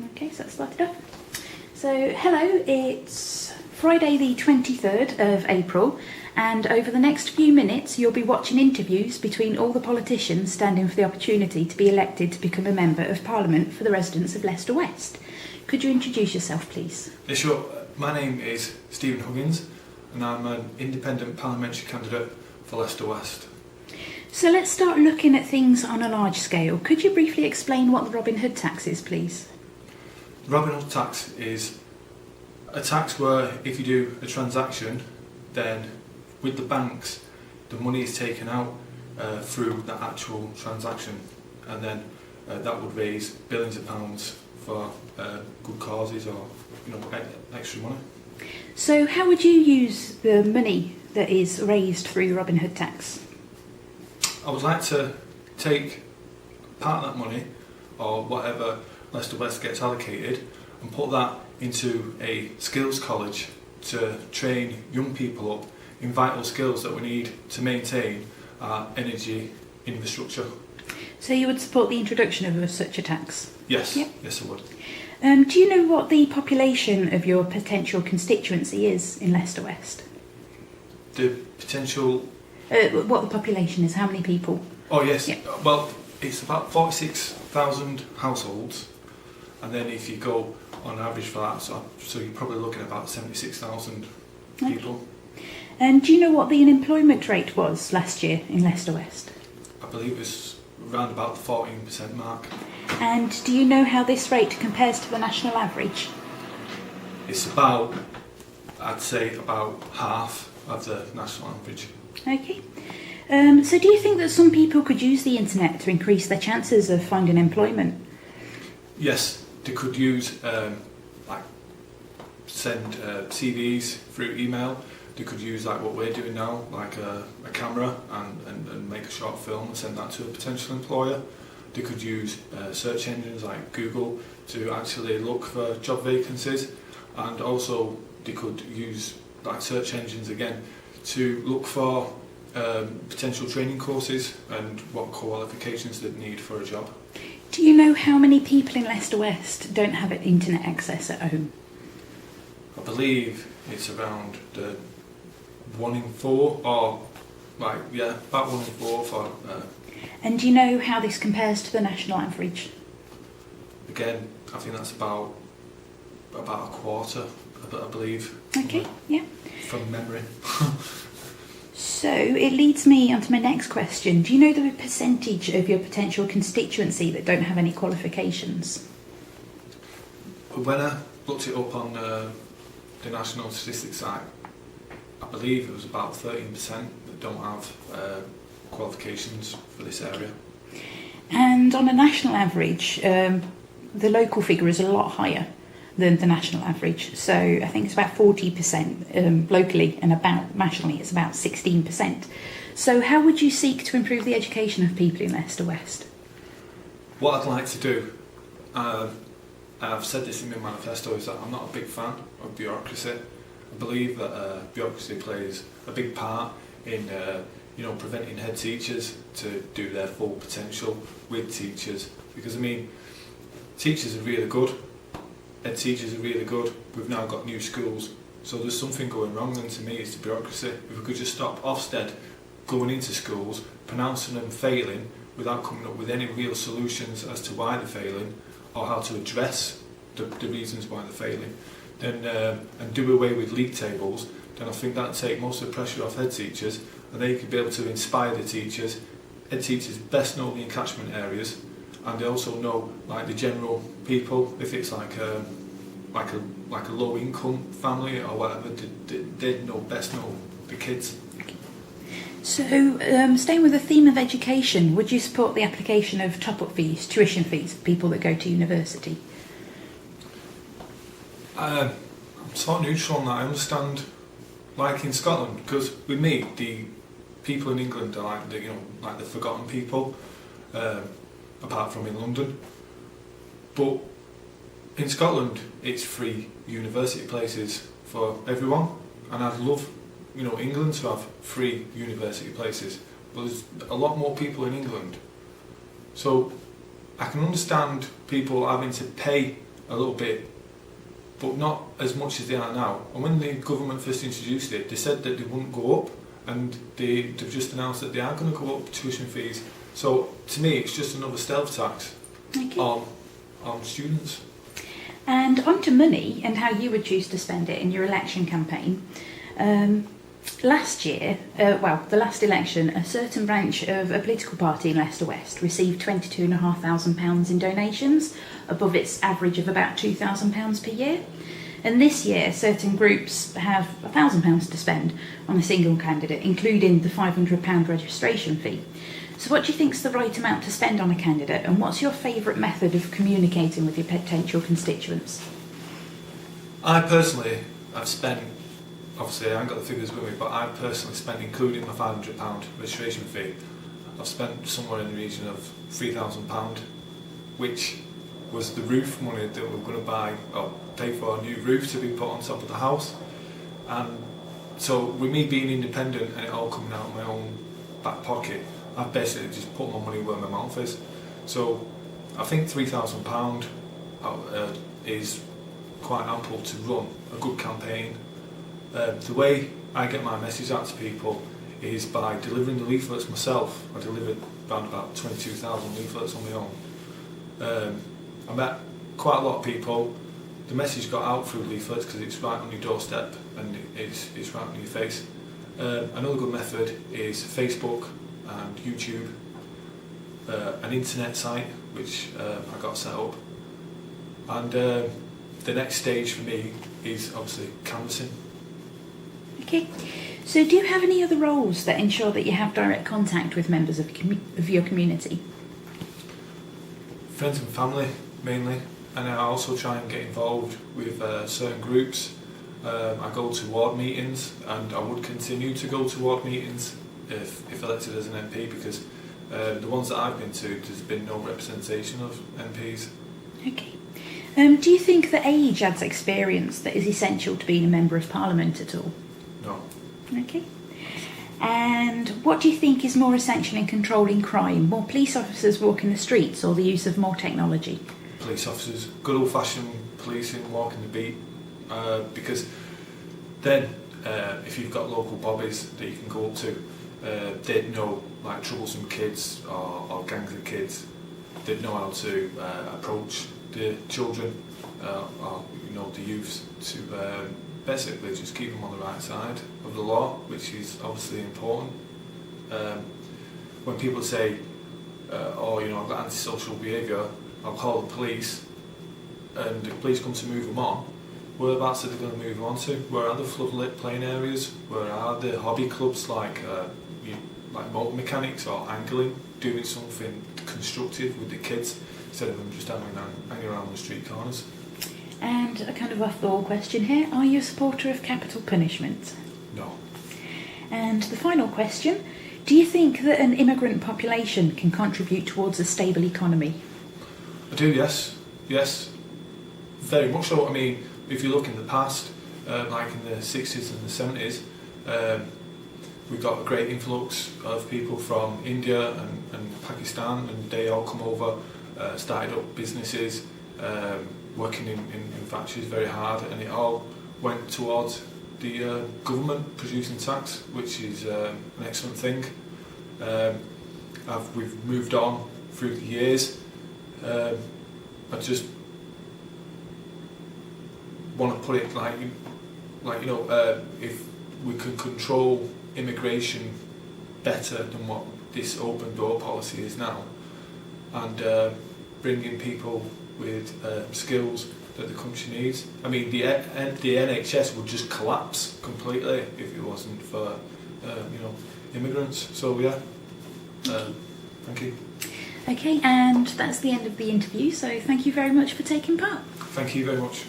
Okay, so that started off. So, hello, it's Friday the 23rd of April, and over the next few minutes you'll be watching interviews between all the politicians standing for the opportunity to be elected to become a Member of Parliament for the residents of Leicester West. Could you introduce yourself, please? Yeah, sure. My name is Stephen Huggins, and I'm an independent parliamentary candidate for Leicester West. So let's start looking at things on a large scale. Could you briefly explain what the Robin Hood tax is, please? The Robin Hood tax is a tax where if you do a transaction, then with the banks, the money is taken out through that actual transaction, and then that would raise billions of pounds for good causes or extra money. So how would you use the money that is raised through the Robin Hood tax? I would like to take part of that money, or whatever Leicester West gets allocated, and put that into a skills college to train young people up in vital skills that we need to maintain our energy infrastructure. So you would support the introduction of such a tax? Yes, yep. Yes I would. Do you know what the population of your potential constituency is in Leicester West? The potential... what the population is, how many people? Oh yes, yep. Well, it's about 46,000 households, and then if you go on average for that, so you're probably looking at about 76,000 people. And do you know what the unemployment rate was last year in Leicester West? I believe it was around about the 14% mark. And do you know how this rate compares to the national average? It's about, I'd say, about half of the national average. Okay. So do you think that some people could use the internet to increase their chances of finding employment? Yes, they could use, send CVs through email. They could use like what we're doing now, like a camera and make a short film and send that to a potential employer. They could use search engines like Google to actually look for job vacancies, and also they could use like search engines again to look for potential training courses and what qualifications they'd need for a job. Do you know how many people in Leicester West don't have internet access at home? I believe it's around 1 in 4, or about 1 in 4 for... And do you know how this compares to the national average? Again, I think that's about a quarter, I believe. Okay, yeah. From memory. So it leads me on to my next question. Do you know the percentage of your potential constituency that don't have any qualifications? When I looked it up on the National Statistics site, I believe it was about 13% that don't have qualifications for this area. And on a national average, the local figure is a lot higher than the national average. So I think it's about 40% locally, and about nationally it's about 16%. So how would you seek to improve the education of people in Leicester West? What I'd like to do, I've said this in my manifesto, is that I'm not a big fan of bureaucracy. I believe that bureaucracy plays a big part in preventing head teachers to do their full potential with teachers. Because I mean, teachers are really good, head teachers are really good. We've now got new schools, so there's something going wrong. And to me, it's the bureaucracy. If we could just stop Ofsted going into schools, pronouncing them failing without coming up with any real solutions as to why they're failing or how to address the reasons why they're failing, then and do away with league tables, then I think that'd take most of the pressure off head teachers, and they could be able to inspire the teachers. Head teachers best know the catchment areas, and they also know like the general people. If it's like a low income family or whatever, they'd best know the kids. So, staying with the theme of education, would you support the application of top-up fees, tuition fees, for people that go to university? I'm sort of neutral on that. I understand, like in Scotland, because with me, the people in England are like the forgotten people, apart from in London. But in Scotland, it's free university places for everyone, and I'd love England to have free university places, but there's a lot more people in England. So I can understand people having to pay a little bit, but not as much as they are now. And when the government first introduced it, they said that they wouldn't go up, and they've just announced that they are going to go up tuition fees. So to me, it's just another stealth tax on students. And on to money and how you would choose to spend it in your election campaign. Last year, the last election, a certain branch of a political party in Leicester West received £22,500 in donations, above its average of about £2,000 per year. And this year, certain groups have £1,000 to spend on a single candidate, including the £500 registration fee. So what do you think is the right amount to spend on a candidate, and what's your favourite method of communicating with your potential constituents? I personally have spent, obviously I haven't got the figures with me, but I personally spent, including my £500 registration fee, I've spent somewhere in the region of £3,000, which was the roof money that we were going to buy or pay for a new roof to be put on top of the house. And so with me being independent and it all coming out of my own back pocket, I've basically just put my money where my mouth is. So I think £3,000 is quite ample to run a good campaign. The way I get my message out to people is by delivering the leaflets myself. I delivered around about 22,000 leaflets on my own. I met quite a lot of people. The message got out through leaflets because it's right on your doorstep and it's right on your face. Another good method is Facebook and YouTube, an internet site which I got set up, and the next stage for me is obviously canvassing. Okay, so do you have any other roles that ensure that you have direct contact with members of your community? Friends and family mainly, and I also try and get involved with certain groups. I go to ward meetings, and I would continue to go to ward meetings if elected as an MP, because the ones that I've been to, there's been no representation of MPs. Okay. Do you think that age adds experience that is essential to being a Member of Parliament at all? No. Okay. And what do you think is more essential in controlling crime? More police officers walking the streets or the use of more technology? Police officers, good old-fashioned policing, walking the beat, because then if you've got local bobbies that you can go up to, they'd know like troublesome kids or gangs of kids. They'd know how to approach the children or the youths to basically just keep them on the right side of the law, which is obviously important. When people say, I've got antisocial behaviour, I'll call the police, and the police come to move them on. Whereabouts are they going to move on to? Where are the floodlit playing areas? Where are the hobby clubs like motor mechanics or angling, doing something constructive with the kids instead of them just hanging around the street corners? And a kind of off-the-wall question here, are you a supporter of capital punishment? No. And the final question, do you think that an immigrant population can contribute towards a stable economy? I do, yes. Yes, very much so. I mean, if you look in the past, like in the 60s and the 70s, we got a great influx of people from India and Pakistan, and they all come over, started up businesses, working in factories very hard, and it all went towards the government producing tax, which is an excellent thing. We've moved on through the years. I just want to put it if we can control immigration better than what this open door policy is now, and bring in people with skills that the country needs. I mean, the NHS would just collapse completely if it wasn't for immigrants. So yeah, thank you. Okay, and that's the end of the interview, so thank you very much for taking part. Thank you very much.